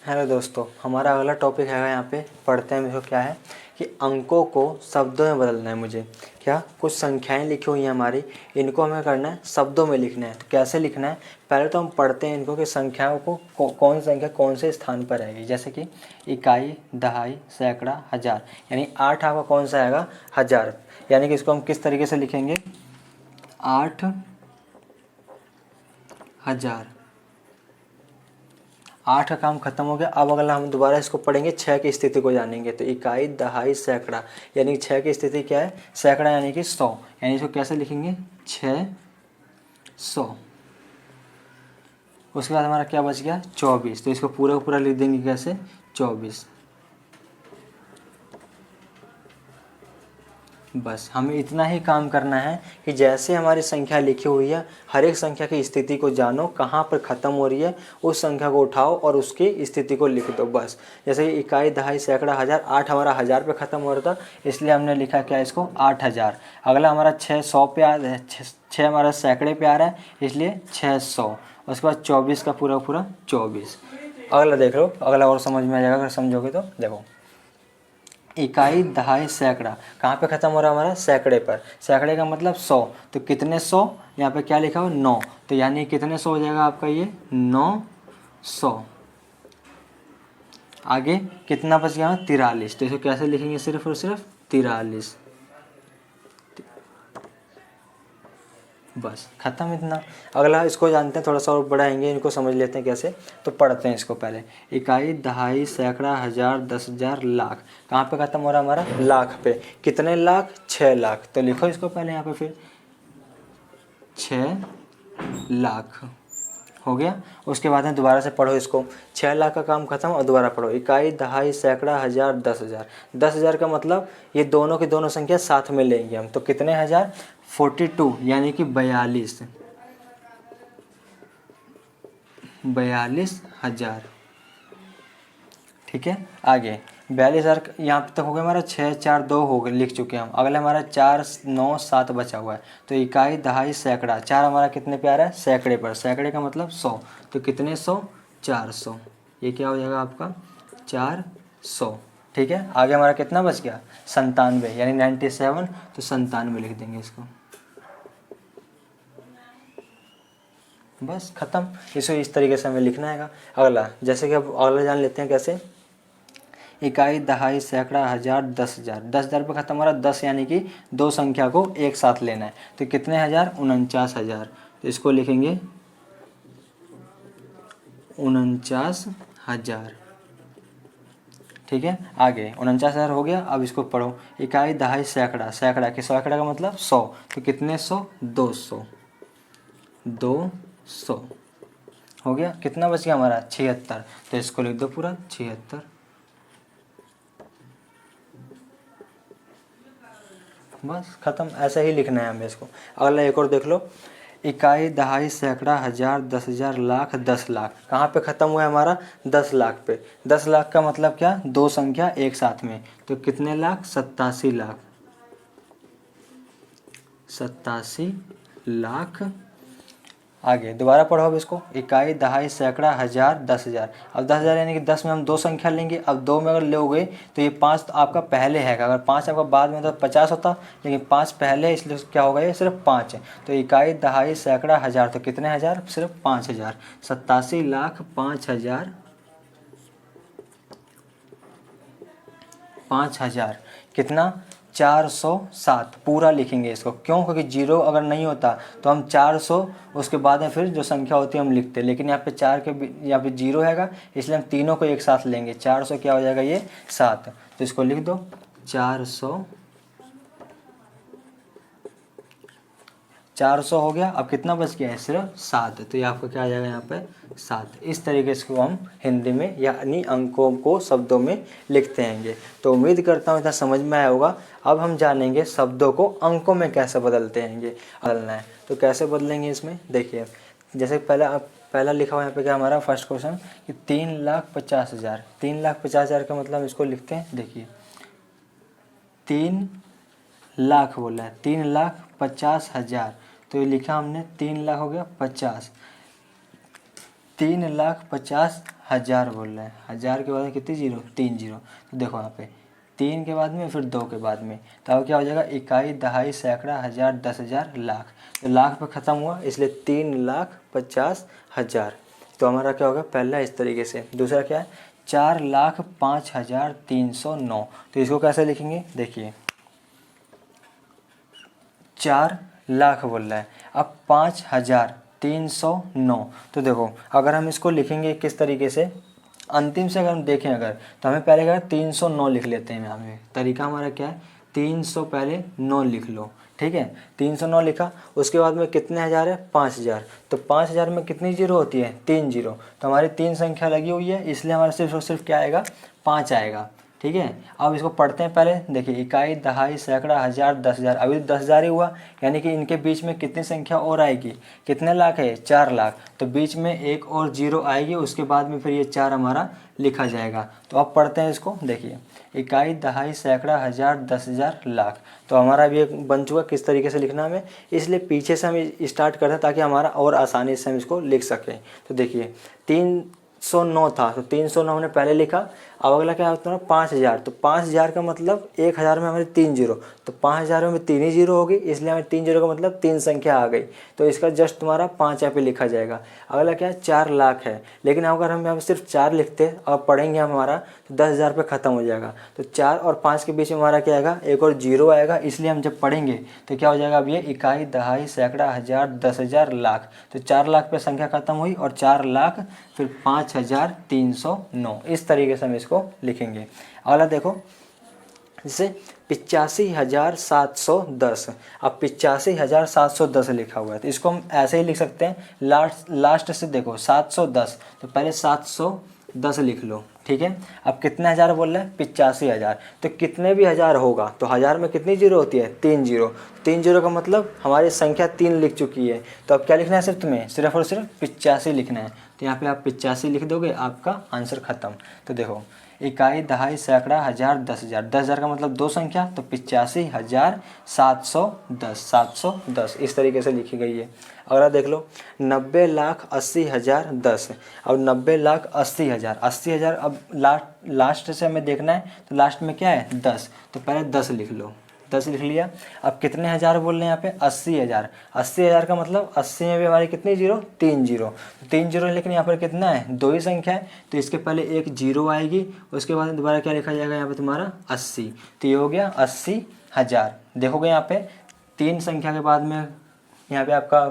Hello दोस्तों, हमारा अगला टॉपिक है यहाँ पे पढ़ते हैं। मेरे को क्या है कि अंकों को शब्दों में बदलना है। मुझे क्या कुछ संख्याएं लिखी हुई हैं हमारी, इनको हमें करना है शब्दों में लिखना है। तो कैसे लिखना है, पहले तो हम पढ़ते हैं इनको कि संख्याओं को कौन संख्या कौन से स्थान पर आएगी। जैसे कि इकाई, दहाई, सैकड़ा, हज़ार, यानी 8 आपका कौन सा आएगा, हज़ार। यानी कि इसको हम किस तरीके से लिखेंगे, 8,000। 8 का काम खत्म हो गया। अब अगला हम दोबारा इसको पढ़ेंगे, 6 की स्थिति को जानेंगे। तो इकाई, दहाई, सैकड़ा, यानी 6 की स्थिति क्या है, सैकड़ा यानी कि 100। यानी इसको कैसे लिखेंगे, 600। उसके बाद हमारा क्या बच गया, 24। तो इसको पूरा का पूरा लिख देंगे कैसे, 24। बस हमें इतना ही काम करना है कि जैसे हमारी संख्या लिखी हुई है, हर एक संख्या की स्थिति को जानो, कहाँ पर ख़त्म हो रही है, उस संख्या को उठाओ और उसकी स्थिति को लिख दो। बस जैसे इकाई, दहाई, सैकड़ा, हज़ार। 8 हमारा हज़ार पे ख़त्म हो रहा था, इसलिए हमने लिखा क्या इसको, 8,000। अगला हमारा 600 पे आ रहा है, 6 हमारा सैकड़े पे आ रहा है, इसलिए 600। उसके बाद 24 का पूरा पूरा 24। अगला देख लो, अगला और समझ में आ जाएगा अगर समझोगे तो। देखो, इकाई, दहाई, सैकड़ा, कहाँ पे ख़त्म हो रहा है हमारा, सैकड़े पर। सैकड़े का मतलब 100। तो कितने 100, यहाँ पे क्या लिखा हुआ, 9। तो यानी कितने 100 हो जाएगा आपका ये, 900। आगे कितना बच गया, 43। तो इसको कैसे लिखेंगे, सिर्फ और सिर्फ 43। बस खत्म इतना। अगला इसको जानते हैं, थोड़ा सा और बढ़ाएंगे, इनको समझ लेते हैं कैसे। तो पढ़ते हैं इसको पहले। इकाई, दहाई, सैकड़ा, हज़ार, 10,000, लाख। कहाँ पे ख़त्म हो रहा है हमारा, लाख पे। कितने लाख, 6 लाख। तो लिखो इसको पहले यहाँ पे, फिर 6 लाख हो गया। उसके बाद में दोबारा से पढ़ो इसको, 6 लाख का काम खत्म और दोबारा पढ़ो। इकाई, दहाई, सैकड़ा, हज़ार, 10,000। 10,000 का मतलब ये दोनों की दोनों संख्या साथ में लेंगे हम। तो कितने हज़ार, 42, यानी कि 42,000। ठीक है। आगे 42,000 यहाँ तक हो गया हमारा। 6, 4, 2 हो गए, लिख चुके हैं हम। अगला हमारा 4, 9, 7 बचा हुआ है। तो इकाई, दहाई, सैकड़ा। 4 हमारा कितने पे आ रहा है, सैकड़े पर। सैकड़े का मतलब 100। तो कितने 100, 400। ये क्या हो जाएगा आपका, 400। ठीक है। आगे हमारा कितना बच गया, 97, यानी 97। तो 97 लिख देंगे इसको। बस खत्म। इसको इस तरीके से हमें लिखना है। अगला, जैसे कि अब अगला जान लेते हैं कैसे। इकाई, दहाई, सैकड़ा, हज़ार, 10,000। 10,000 पे खत्म हो रहा है, 10 यानी कि दो संख्या को एक साथ लेना है। तो कितने हज़ार, 49,000। तो इसको लिखेंगे 49,000। ठीक है। आगे 49,000 हो गया। अब इसको पढ़ो, इकाई, दहाई, सैकड़ा। सैकड़ा के सैकड़ा का मतलब 100। तो कितने 100, 200। 200 हो गया। कितना बच गया हमारा, 76। तो इसको लिख दो पूरा, 76। बस खत्म। ऐसा ही लिखना है हमें इसको। अगला एक और देख लो, इकाई, दहाई, सैकड़ा, हज़ार, 10,000, लाख, 10 लाख। कहाँ पे ख़त्म हुआ है हमारा, 10 लाख पे। 10 लाख का मतलब क्या, दो संख्या एक साथ में। तो कितने लाख, 87 लाख। 87 लाख। आगे दोबारा पढ़ो अब इसको, इकाई, दहाई, सैकड़ा, हज़ार, 10,000। अब 10,000 यानी कि 10 में हम दो संख्या लेंगे। अब 2 में अगर लोगे तो ये 5 तो आपका पहले है। अगर 5 आपका बाद में तो 50 होता, लेकिन 5 पहले है, इसलिए क्या होगा, ये सिर्फ 5 है। तो इकाई, दहाई, सैकड़ा, हज़ार। तो कितने हज़ार, सिर्फ 5,000। 87 लाख 5,000। 5,000 कितना, 407। पूरा लिखेंगे इसको। क्यों, क्योंकि जीरो अगर नहीं होता तो हम 400 उसके बाद में फिर जो संख्या होती है हम लिखते, लेकिन यहाँ पे 4 के यहाँ पे जीरो हैगा, इसलिए हम तीनों को एक साथ लेंगे। 400 क्या हो जाएगा ये, 7। तो इसको लिख दो 400। 400 हो गया। अब कितना बच गया है, सिर्फ 7। तो ये आपका क्या आ जाएगा यहाँ पे, 7। इस तरीके से हम हिंदी में यानी अंकों को शब्दों में लिखते हैंगे। तो उम्मीद करता हूँ इतना समझ में आया होगा। अब हम जानेंगे शब्दों को अंकों में कैसे बदलते हैंगे, बदलना है तो कैसे बदलेंगे इसमें। देखिए, जैसे पहला लिखा हुआ यहाँ पे क्या हमारा फर्स्ट क्वेश्चन कि 3,50,000। 3,50,000 का मतलब इसको लिखते हैं। देखिए, 3 लाख बोला है, 3,50,000। तो ये लिखा हमने 3 लाख हो गया 50। 3,50,000 बोल रहे हैं। 1000 के बाद में कितनी जीरो, 3 जीरो। तो देखो यहाँ पे 3 के बाद में फिर 2 के बाद में, तो अब क्या हो जाएगा, इकाई, दहाई, सैकड़ा, हज़ार, 10,000, लाख। तो लाख पे ख़त्म हुआ, इसलिए 3,50,000। तो हमारा क्या होगा, पहला इस तरीके से। दूसरा क्या है, 4,05,309। तो इसको कैसे लिखेंगे, देखिए 4 लाख बोल रहा है, अब 5,309। तो देखो अगर हम इसको लिखेंगे किस तरीके से, अंतिम से अगर हम देखें अगर, तो हमें पहले क्या 309 लिख लेते हैं। यहाँ पे तरीका हमारा क्या है, 300 पहले 9 लिख लो, ठीक है। 309 लिखा, उसके बाद में कितने हज़ार है, 5,000। तो 5,000 में कितनी जीरो होती है, 3 जीरो। तो हमारी 3 संख्या लगी हुई है, इसलिए हमारा सिर्फ और सिर्फ क्या आएगा, 5 आएगा, ठीक है। अब इसको पढ़ते हैं पहले, देखिए इकाई, दहाई, सैकड़ा, हज़ार, 10,000। अभी 10,000 ही हुआ, यानी कि इनके बीच में कितनी संख्या और आएगी, कितने लाख है, 4 लाख। तो बीच में एक और जीरो आएगी, उसके बाद में फिर ये 4 हमारा लिखा जाएगा। तो अब पढ़ते हैं इसको, देखिए इकाई, दहाई, सैकड़ा, हज़ार, 10,000, लाख। तो हमारा भी एक बन चुका किस तरीके से लिखना हमें, इसलिए पीछे से हम स्टार्ट करते हैं ताकि हमारा और आसानी से हम इसको लिख सकें। तो देखिए 309 था, तो 309 हमने पहले लिखा। अब अगला क्या होता है, 5,000। तो 5,000 का मतलब 1,000 में हमारे 3 जीरो, तो 5,000 में 3 ही जीरो होगी, इसलिए हमें 3 जीरो का मतलब 3 संख्या आ गई। तो इसका जस्ट तुम्हारा 5 यहाँ पे लिखा जाएगा। अगला क्या है, 4 लाख है, लेकिन अगर हम यहाँ पे सिर्फ 4 लिखते और पढ़ेंगे हमारा, तो 10,000 पे ख़त्म हो जाएगा। तो 4 और 5 के बीच में हमारा क्या आएगा, एक और जीरो आएगा, इसलिए हम जब पढ़ेंगे तो क्या हो जाएगा, अब ये इकाई, दहाई, सैकड़ा, हज़ार, 10,000, लाख। तो 4 लाख पे संख्या खत्म हुई, और 4 लाख फिर 5,309। इस तरीके से हम इसको लिखेंगे। अगला देखो, जैसे 85,710। अब 85,710 लिखा हुआ है, तो इसको हम ऐसे ही लिख सकते हैं, लास्ट से देखो 710, तो पहले 710 लिख लो, ठीक है। अब कितने हज़ार बोल रहे हैं, 85,000। तो कितने भी हज़ार होगा, तो हज़ार में कितनी जीरो होती है, 3 जीरो। 3 जीरो का मतलब हमारी संख्या 3 लिख चुकी है। तो अब क्या लिखना है, सिर्फ तुम्हें सिर्फ और सिर्फ 85 लिखना है। तो यहाँ पे आप 85 लिख दोगे, आपका आंसर खत्म। तो देखो इकाई, दहाई, सैकड़ा, हज़ार, 10,000। 10,000 का मतलब 2 संख्या, तो 85,710, 710 इस तरीके से लिखी गई है। अगला देख लो, 90,80,010। अब 90,80,000, 80,000। अब लास्ट से हमें देखना है, तो लास्ट में क्या है, 10। तो पहले 10 लिख लो, 10 लिख लिया। अब कितने हज़ार बोल रहे हैं यहाँ पे, 80,000। 80,000 का मतलब 80 में भी हमारी कितनी जीरो, 3 जीरो। 3 जीरो, लेकिन यहाँ पर कितना है, 2 ही संख्या है, तो इसके पहले एक जीरो आएगी, उसके बाद दोबारा क्या लिखा जाएगा यहाँ पे तुम्हारा, 80। तो ये हो गया 80,000। देखोगे यहाँ पे 3 संख्या के बाद में, यहाँ पे आपका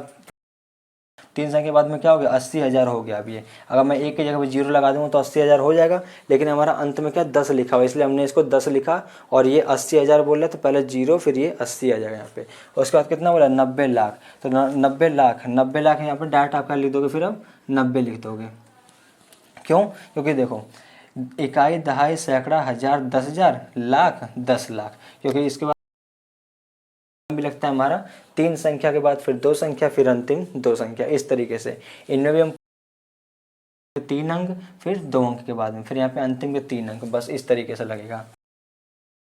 3 संख्या के बाद में क्या हो गया, 80,000 हो गया। अब ये अगर मैं एक की जगह पे जीरो लगा दूंगा तो 80,000 हो जाएगा, लेकिन हमारा अंत में क्या 10 लिखा हुआ, इसलिए हमने इसको 10 लिखा। और ये 80,000 बोल रहे तो पहले जीरो, फिर ये 80 आ जाएगा यहाँ पे। उसके बाद कितना बोला, 90 लाख। तो 90 लाख, 90 लाख यहाँ पर डायरेक्ट आपका लिख दोगे, फिर अब 90 लिख दोगे। क्यों, क्योंकि देखो इकाई, दहाई, सैकड़ा, हज़ार, 10,000, लाख, 10 लाख, क्योंकि इसके बाद भी लगता है हमारा 3 संख्या के बाद फिर 2 संख्या, फिर अंतिम 2 संख्या। इस तरीके से इनमें भी हम 3 अंक, फिर 2 अंक के बाद में, फिर यहाँ पे अंतिम के 3 अंक, बस इस तरीके से लगेगा।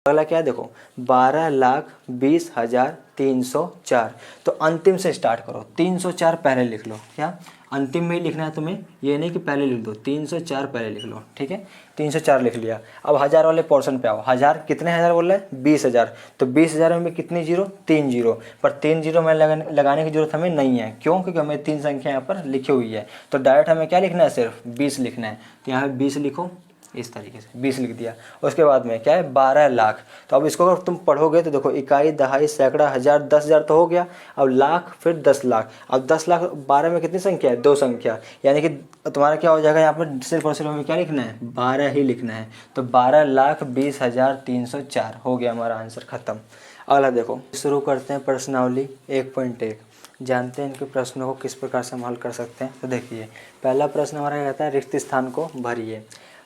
अगला क्या है, देखो 12,20,304। तो अंतिम से स्टार्ट करो, 304 पहले लिख लो। क्या अंतिम में ही लिखना है तुम्हें, ये नहीं कि पहले लिख दो, 304 पहले लिख लो, ठीक है। 304 लिख लिया। अब हज़ार वाले पोर्शन पे आओ। हज़ार कितने हज़ार बोल रहे हैं, 20,000। तो 20,000 में कितनी जीरो, 3 जीरो। पर 3 जीरो में लगाने की जरूरत हमें नहीं है, क्यों, क्योंकि हमें 3 संख्या यहाँ पर लिखी हुई है। तो डायरेक्ट हमें क्या लिखना है, सिर्फ 20 लिखना है। तो यहाँ पर 20 लिखो, इस तरीके से 20 लिख दिया। उसके बाद में क्या है, 12 लाख। तो अब इसको अगर तुम पढ़ोगे तो देखो इकाई, दहाई, सैकड़ा, हज़ार, 10,000 तो हो गया। अब लाख, फिर 10 लाख। अब 10 लाख 12 में कितनी संख्या है, 2 संख्या, यानी कि तुम्हारा क्या हो जाएगा, यहाँ पर सिर्फ और सिर्फ हमें क्या लिखना है, 12 ही लिखना है। तो 12,20,304 हो गया, हमारा आंसर खत्म। अगला देखो, शुरू करते हैं प्रश्नावली 1.1। जानते हैं इनके प्रश्नों को किस प्रकार से हम हल कर सकते हैं। तो देखिए पहला प्रश्न हमारा कहता है, रिक्त स्थान को भरिए।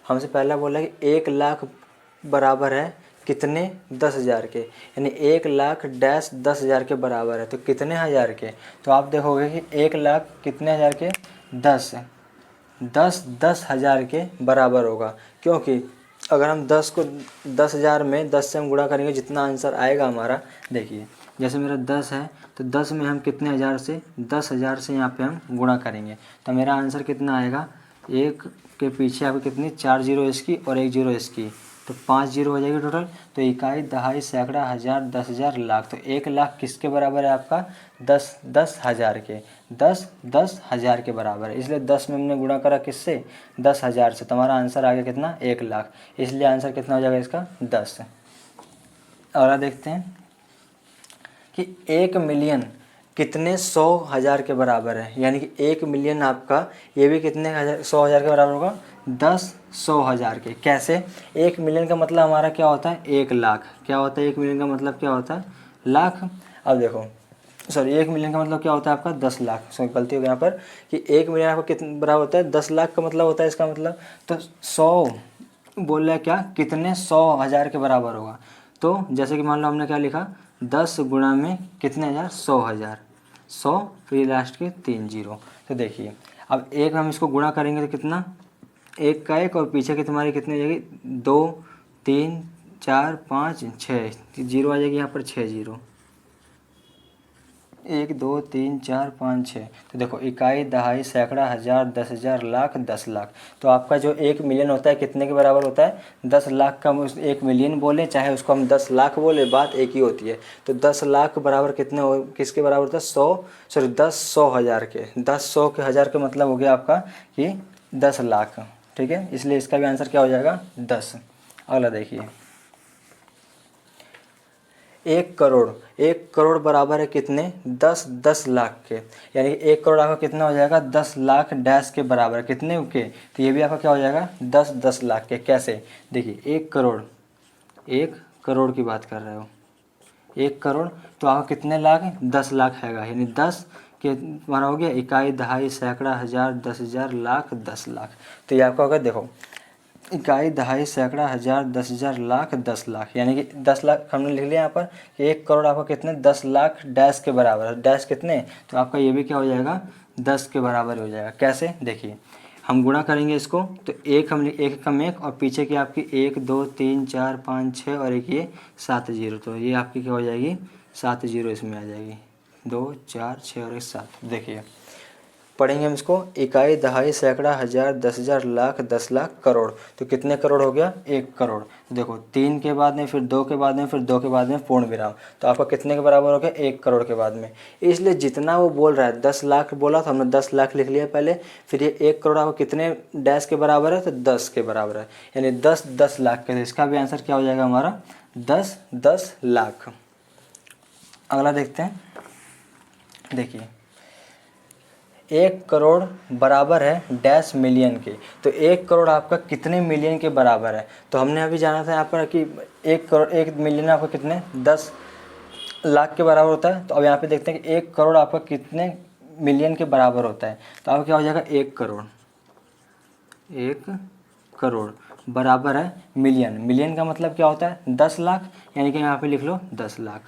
हमसे पहला बोला कि 1 लाख बराबर है कितने, 10,000 के, यानी 1 लाख डैश 10,000 के बराबर है। तो कितने हज़ार के, तो आप देखोगे कि 1 लाख कितने हज़ार के, 10,000 के बराबर होगा। क्योंकि अगर हम 10 को 10,000 में 10 से हम गुणा करेंगे, जितना आंसर आएगा हमारा, देखिए जैसे मेरा 10 है तो 10 में हम कितने हज़ार से 10,000 से यहाँ पे हम गुणा करेंगे तो मेरा आंसर कितना आएगा, एक के पीछे आपको कितनी 4 जीरो इसकी और 1 जीरो इसकी, तो 5 जीरो हो जाएगी टोटल। तो इकाई, दहाई, सैकड़ा, हज़ार, 10,000, लाख। तो 1 लाख किसके बराबर है आपका, 10,000 के, 10,000 के बराबर है। इसलिए 10 में हमने गुणा करा किससे, 10,000 से, तो हमारा आंसर आ गया कितना, 1 लाख। इसलिए आंसर कितना हो जाएगा इसका, 10। अगला देखते हैं कि 1 मिलियन कितने 100,000 के बराबर है। यानी कि 1 मिलियन आपका ये भी कितने 100,000 के बराबर होगा, 100,000 के। कैसे, 1 मिलियन का मतलब हमारा क्या होता है, 1 लाख। क्या होता है 1 मिलियन का मतलब, क्या होता है, लाख। अब देखो सॉरी 1 मिलियन का मतलब क्या होता है आपका, 10 लाख। सॉरी गलती हो गई यहाँ पर कि 1 मिलियन आपका कितने बराबर होता है, 10 लाख का मतलब होता है इसका मतलब। तो 100 बोल रहा है क्या, कितने 100,000 के बराबर होगा। तो जैसे कि मान लो हमने क्या लिखा, 10 गुणा में कितने हज़ार, 100,000, 100 फिर लास्ट के 3 जीरो। तो देखिए अब एक हम इसको गुणा करेंगे तो कितना, 1 का 1 और पीछे की तुम्हारी कितनी हो जाएगी, 2 3 4 5 6 जीरो आ जाएगी यहाँ पर, 6 जीरो, 1 2 3 4 5 6। तो देखो इकाई, दहाई, सैकड़ा, हज़ार, 10,000, लाख, 10 लाख। तो आपका जो 1 मिलियन होता है कितने के बराबर होता है, 10 लाख का। 1 मिलियन बोले चाहे उसको हम 10 लाख बोले, बात एक ही होती है। तो 10 लाख बराबर कितने हो, किसके बराबर होता है, 10 100,000 के। 10 100 के हज़ार का मतलब हो गया आपका कि 10 लाख। ठीक है, इसलिए इसका भी आंसर क्या हो जाएगा, 10। अगला देखिए, 1 करोड़ बराबर है कितने, 10 लाख के। यानी कि 1 करोड़ आपका कितना हो जाएगा, 10 लाख डैश के बराबर। कितने के, तो ये भी आपका क्या हो जाएगा, 10 लाख के। कैसे, देखिए 1 करोड़ की बात कर रहे हो, 1 करोड़ तो आपका कितने लाख है, 10 लाख हैगा। यानी 10 के हमारा हो गया इकाई, दहाई, सैकड़ा, हज़ार, 10,000, लाख, 10 लाख। तो ये आपका होगा, देखो इकाई, दहाई, सैकड़ा, हज़ार, 10,000, लाख, 10 लाख। यानी कि 10 लाख हमने लिख लिया यहाँ पर कि 1 करोड़ आपका कितने, 10 लाख डैश के बराबर है। डैश कितने, तो आपका ये भी क्या हो जाएगा, 10 के बराबर हो जाएगा। कैसे, देखिए हम गुणा करेंगे इसको तो एक हम एक कम एक और पीछे की आपकी 1 2 3 4 5 6 और एक ये 7 जीरो। तो ये आपकी क्या हो जाएगी, 7 जीरो इसमें आ जाएगी, 2 4 6 और 1 7। देखिए पढ़ेंगे हम इसको, इकाई, दहाई, सैकड़ा, हज़ार, 10,000, लाख, 10 लाख, करोड़। तो कितने करोड़ हो गया, 1 करोड़। तो देखो 3 के बाद में, फिर 2 के बाद में, फिर 2 के बाद में पूर्ण विराम। तो आपका कितने के बराबर हो गया, 1 करोड़ के बाद में। इसलिए जितना वो बोल रहा है, 10 लाख बोला तो हमने 10 लाख लिख लिया पहले। फिर ये 1 करोड़ आपको कितने डैश के बराबर है, तो 10 के बराबर है। यानी 10 लाख के। तो इसका भी आंसर क्या हो जाएगा हमारा, 10 लाख। अगला देखते हैं, देखिए 1 करोड़ बराबर है डैश मिलियन के। तो 1 करोड़ आपका कितने मिलियन के बराबर है। तो हमने अभी जाना था यहाँ पर कि 1 करोड़, 1 मिलियन आपका कितने, 10 लाख के बराबर होता है। तो अब यहाँ पे देखते हैं कि 1 करोड़ आपका कितने मिलियन के बराबर होता है। तो अब क्या हो जाएगा, 1 करोड़, 1 करोड़ बराबर है मिलियन। मिलियन का मतलब क्या होता है, 10 लाख। यानी कि यहाँ पे लिख लो 10 लाख।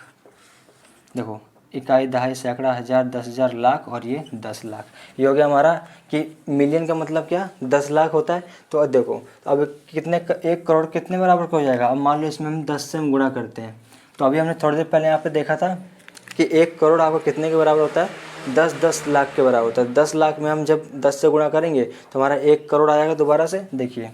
देखो इकाई, दहाई, सैकड़ा, हज़ार, 10,000, लाख और ये 10 लाख। ये हो गया हमारा कि मिलियन का मतलब क्या, 10 लाख होता है। तो अब देखो अब कितने, 1 करोड़ कितने बराबर का हो जाएगा। अब मान लो इसमें हम 10 से हम गुणा करते हैं। तो अभी हमने थोड़ी देर पहले यहाँ पे देखा था कि 1 करोड़ आपको कितने के बराबर होता है, 10 लाख के बराबर होता है। 10 लाख में हम जब 10 से गुणा करेंगे तो हमारा 1 करोड़ आएगा। दोबारा से देखिए,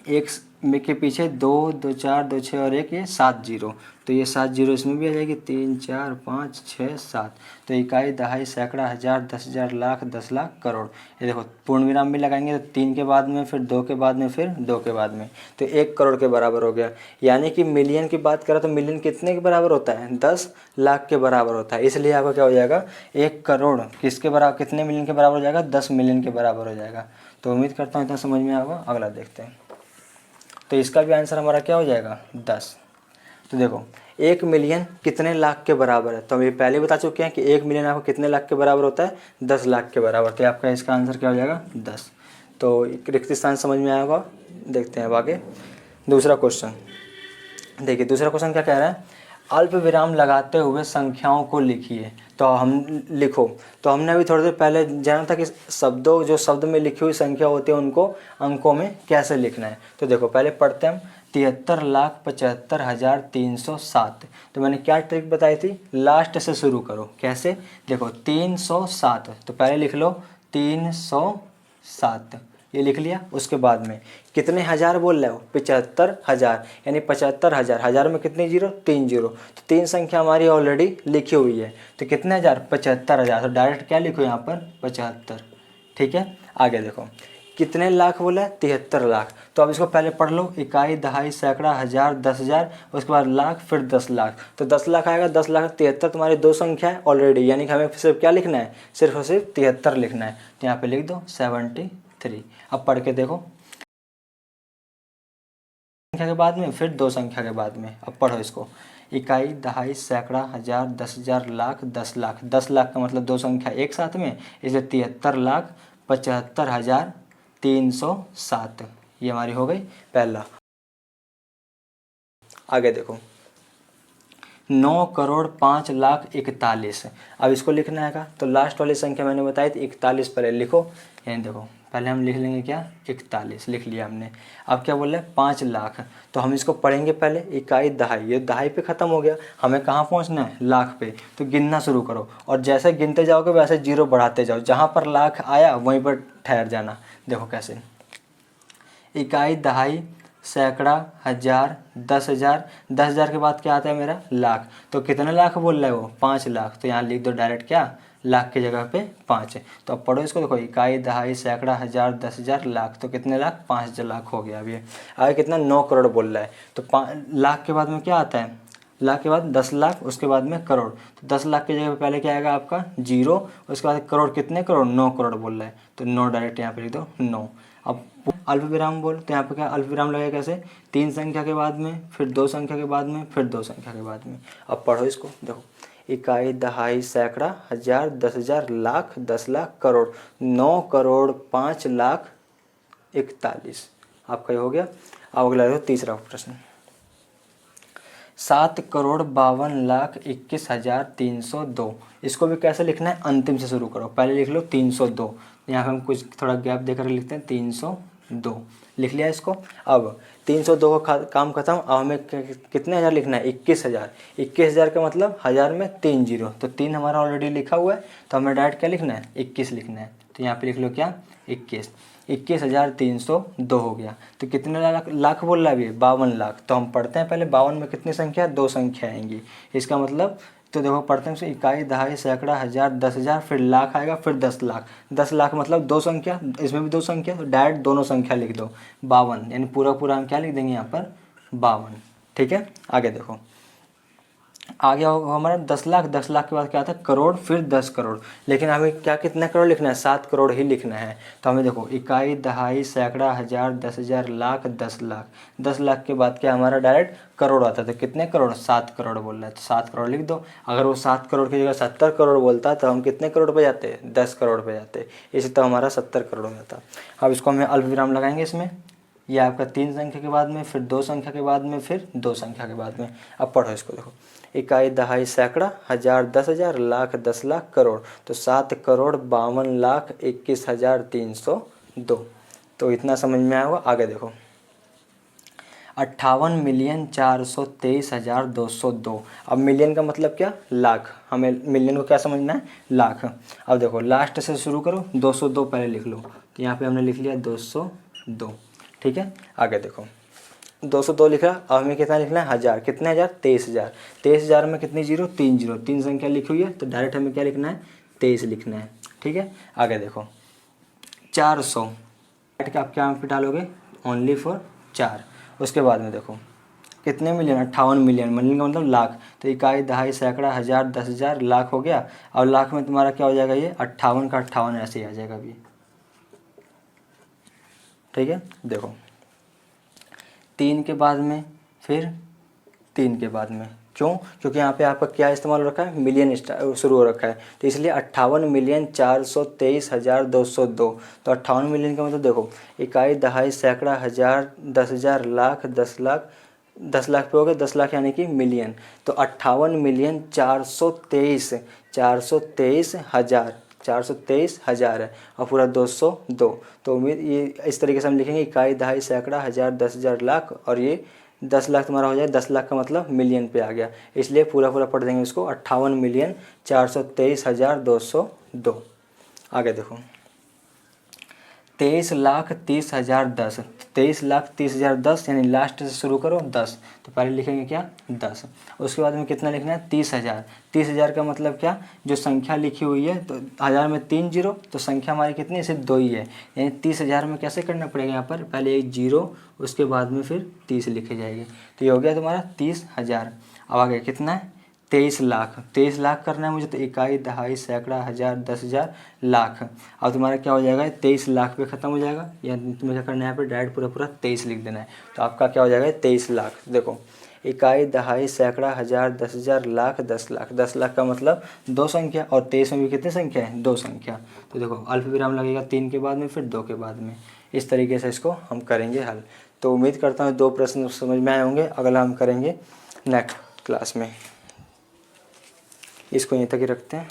एक में के पीछे 2 2 4 2 6 और एक ये 7 जीरो। तो ये 7 जीरो इसमें भी आ जाएगी, 3 4 5 6 7। तो इकाई, दहाई, सैकड़ा, हज़ार, 10,000, लाख, 10 लाख, करोड़। ये देखो पूर्ण विराम भी लगाएंगे तो 3 के बाद में, फिर 2 के बाद में, फिर 2 के बाद में। तो 1 करोड़ के बराबर हो गया। यानी कि मिलियन की बात करें तो मिलियन कितने के बराबर होता है, 10 लाख के बराबर होता है। इसलिए आपका क्या हो जाएगा, 1 करोड़ किसके बराबर, कितने मिलियन के बराबर हो जाएगा, 10 मिलियन के बराबर हो जाएगा। तो उम्मीद करता हूँ इतना समझ में आएगा। अगला देखते हैं, तो इसका भी आंसर हमारा क्या हो जाएगा, 10। तो देखो 1 मिलियन कितने लाख के बराबर है। तो हम ये पहले बता चुके हैं कि 1 मिलियन आपको कितने लाख के बराबर होता है, 10 लाख के बराबर। तो आपका इसका आंसर क्या हो जाएगा, 10। तो रिक्त स्थान समझ में आया होगा। देखते हैं अब आगे दूसरा क्वेश्चन। देखिए दूसरा क्वेश्चन क्या कह रहा है, अल्प विराम लगाते हुए संख्याओं को लिखिए। तो हम लिखो, तो हमने अभी थोड़ी देर पहले जाना था कि शब्दों, जो शब्द में लिखी हुई संख्या होती है उनको अंकों में कैसे लिखना है। तो देखो पहले पढ़ते हैं हम, 73,75,307। तो मैंने क्या ट्रिक बताई थी, लास्ट से शुरू करो। कैसे, देखो 307, तो पहले लिख लो 307, ये लिख लिया। उसके बाद में कितने हज़ार बोल रहे हो, 75,000, यानी 75,000, हज़ार में कितने जीरो, 3 जीरो, तो 3 संख्या हमारी ऑलरेडी लिखी हुई है। तो कितने हज़ार, 75,000, तो डायरेक्ट क्या लिखो यहाँ पर 75। ठीक है, आगे देखो कितने लाख बोला है, 73 लाख। तो अब इसको पहले पढ़ लो, इकाई, दहाई, सैकड़ा, हज़ार, 10,000, उसके बाद लाख, फिर 10 लाख। तो 10 लाख आएगा, 10 लाख 73, तुम्हारी दो संख्या है ऑलरेडी, यानी कि हमें सिर्फ क्या लिखना है, सिर्फ और सिर्फ 73 लिखना है। तो यहाँ पे लिख दो 73। अब पढ़ के देखो, संख्या के बाद में फिर दो संख्या के बाद में। अब पढ़ो इसको, इकाई, दहाई, सैकड़ा, हज़ार, 10,000, लाख, 10 लाख। 10 लाख का मतलब दो संख्या एक साथ में, इसलिए 73,75,307, ये हमारी हो गई पहला। आगे देखो 9,05,41,41। अब इसको लिखना है का, तो लास्ट वाली संख्या मैंने बताई थी 41, पहले लिखो। यानी देखो पहले हम लिख लेंगे क्या, 41 लिख लिया हमने। अब क्या बोल रहे हैं, 5 लाख। तो हम इसको पढ़ेंगे पहले, इकाई, दहाई, ये दहाई पे ख़त्म हो गया, हमें कहाँ पहुँचना है, लाख पे। तो गिनना शुरू करो, और जैसे गिनते जाओगे वैसे जीरो बढ़ाते जाओ, जहाँ पर लाख आया वहीं पर ठहर जाना। देखो कैसे, इकाई, दहाई, सैकड़ा, हज़ार, 10,000, 10,000 के बाद क्या आता है मेरा, लाख। तो कितने लाख बोल रहे हो, 5 लाख। तो यहाँ लिख दो डायरेक्ट क्या, लाख की जगह पे 5। तो अब पढ़ो इसको, देखो इकाई, दहाई, सैकड़ा, हज़ार, 10,000, लाख। तो कितने लाख, 5 लाख हो गया। अभी आगे कितना, 9 करोड़ बोल रहा है। तो लाख के बाद में क्या आता है, लाख के बाद 10 लाख, उसके बाद में करोड़। तो 10 लाख की जगह पे पहले क्या आएगा आपका, जीरो, उसके बाद करोड़, कितने करोड़, 9 करोड़ बोल रहा है। तो 9 डायरेक्ट यहाँ पे लिख दो 9। अब अल्प विराम बोल, तो यहाँ पे क्या अल्प विराम लगेगा, कैसे, 3 संख्या के बाद में, फिर 2 संख्या के बाद में, फिर 2 संख्या के बाद में। अब पढ़ो इसको, देखो इकाई, दहाई, सैकड़ा, हज़ार, 10,000, लाख, 10 लाख, करोड़, 9,05,41,41। आपका ये हो गया। अब अगला देखो तीसरा प्रश्न, 7,52,21,302। इसको भी कैसे लिखना है, अंतिम से शुरू करो। पहले लिख लो 302, यहाँ पे हम कुछ थोड़ा गैप देकर लिखते हैं, 302 लिख लिया इसको। अब 302 का काम खत्म। अब हमें कितने हज़ार लिखना है, 21,000। 21,000 का मतलब हज़ार में 3 जीरो, तो 3 हमारा ऑलरेडी लिखा हुआ है, तो हमें डायरेक्ट क्या लिखना है, 21 लिखना है। तो यहाँ पे लिख लो क्या, 21। 21,302 हो गया। तो कितने लाख बोल रहा है अभी, 52 लाख। तो हम पढ़ते हैं पहले, 52 में कितनी संख्या, 2 संख्या आएंगी। इसका मतलब, तो देखो पढ़ते हैं, इकाई, दहाई, सैकड़ा, हज़ार, 10,000, फिर लाख आएगा, फिर 10 लाख। 10 लाख मतलब 2 संख्या, इसमें भी 2 संख्या, तो डायरेक्ट दोनों संख्या लिख दो 52, यानी पूरा पूरा हम क्या लिख देंगे यहाँ पर, 52। ठीक है, आगे देखो, आगे होगा हमारा 10 लाख। 10 लाख के बाद क्या आता है, करोड़, फिर 10 करोड़। लेकिन हमें क्या कितना करोड़ लिखना है, 7 करोड़ ही लिखना है। तो हमें देखो इकाई, दहाई, सैकड़ा, हज़ार, 10,000, लाख, 10 लाख। 10 लाख के बाद क्या हमारा डायरेक्ट करोड़ आता है। तो कितने करोड़, 7 करोड़ बोल रहा है, तो 7 करोड़ लिख दो। अगर वो 7 करोड़ की जगह 70 करोड़ बोलता तो हम कितने करोड़ पे जाते, 10 करोड़ पे जाते। इसी तो हमारा 70 करोड़ हो जाता। अब इसको हमें अल्प विराम लगाएंगे इसमें, यह आपका 3 संख्या के बाद में, फिर 2 संख्या के बाद में, फिर 2 संख्या के बाद में। अब पढ़ो इसको, देखो इकाई, दहाई, सैकड़ा, हज़ार, 10,000, लाख, 10 लाख, करोड़। तो 7,52,21,302। तो इतना समझ में आया होगा। आगे देखो 58,423,202। अब मिलियन का मतलब क्या, लाख। हमें मिलियन को क्या समझना है, लाख। अब देखो लास्ट से शुरू करो, 202 पहले लिख लो। तो यहाँ पे हमने लिख लिया 202। ठीक है, आगे देखो 202 लिखा। अब हमें कितना लिखना है, हज़ार। कितने हज़ार, 23,000। 23,000 में कितनी जीरो, 3 जीरो, 3 संख्या लिखी हुई है, तो डायरेक्ट हमें क्या लिखना है, 23 लिखना है। ठीक है, आगे देखो 400, आप क्या पे डालोगे, ओनली फॉर 4। उसके बाद में देखो कितने मिलियन, 58 मिलियन। मिलियन का मतलब लाख। तो इकाई, दहाई, सैकड़ा, हज़ार, 10,000, लाख हो गया। और लाख में तुम्हारा क्या हो जाएगा, ये 58 का 58 ऐसे ही आ जाएगा अभी। ठीक है, देखो 3 के बाद में, फिर 3 के बाद में, क्यों, क्योंकि यहाँ पे आपका क्या इस्तेमाल हो रखा है, मिलियन शुरू हो रखा है, तो इसलिए 58,423,202। तो 58 मिलियन का मतलब देखो इकाई, दहाई, सैकड़ा, हज़ार, 10,000, लाख, 10 लाख। 10 लाख पे हो गए, 10 लाख यानी कि मिलियन। तो 58,423,423,000, 423,000 है और पूरा 202। तो उम्मीद ये इस तरीके से हम लिखेंगे इकाई, दहाई, सैकड़ा, हज़ार, 10,000, लाख, और ये 10 लाख तुम्हारा हो जाए। 10 लाख का मतलब मिलियन पे आ गया, इसलिए पूरा पूरा पढ़ देंगे इसको 58,423,202। आगे देखो 23,30,010। 23,30,010 यानी लास्ट से शुरू करो 10, तो पहले लिखेंगे क्या 10। उसके बाद में कितना लिखना है 30,000। 30,000 का मतलब क्या, जो संख्या लिखी हुई है तो 1000 में 3 जीरो, तो संख्या हमारी कितनी है, सिर्फ 2 ही है। यानी 30,000 में कैसे करना पड़ेगा, यहाँ पर पहले एक जीरो, उसके बाद में फिर 30 लिखे जाएगी। तो ये हो गया तुम्हारा 30,000। अब आगे कितना है 23 लाख। 23 लाख करना है मुझे, तो इकाई, दहाई, सैकड़ा, हज़ार, 10,000, लाख। अब तुम्हारा क्या हो जाएगा 23 लाख पे ख़त्म हो जाएगा, या तुम्हें क्या करना है यहाँ पे डायरेक्ट पूरा पूरा 23 लिख देना है। तो आपका क्या हो जाएगा 23 लाख। देखो इकाई, दहाई, सैकड़ा, हज़ार, 10,000, लाख, 10 लाख। 10 लाख का मतलब 2 संख्या, और 23 में भी कितनी संख्या है 2 संख्या। तो देखो अल्पविराम लगेगा 3 के बाद में, फिर 2 के बाद में। इस तरीके से इसको हम करेंगे हल। तो उम्मीद करता हूँ 2 प्रश्न समझ में आए होंगे। अगला हम करेंगे नेक्स्ट क्लास में। इसको यहीं तक ही रखते हैं।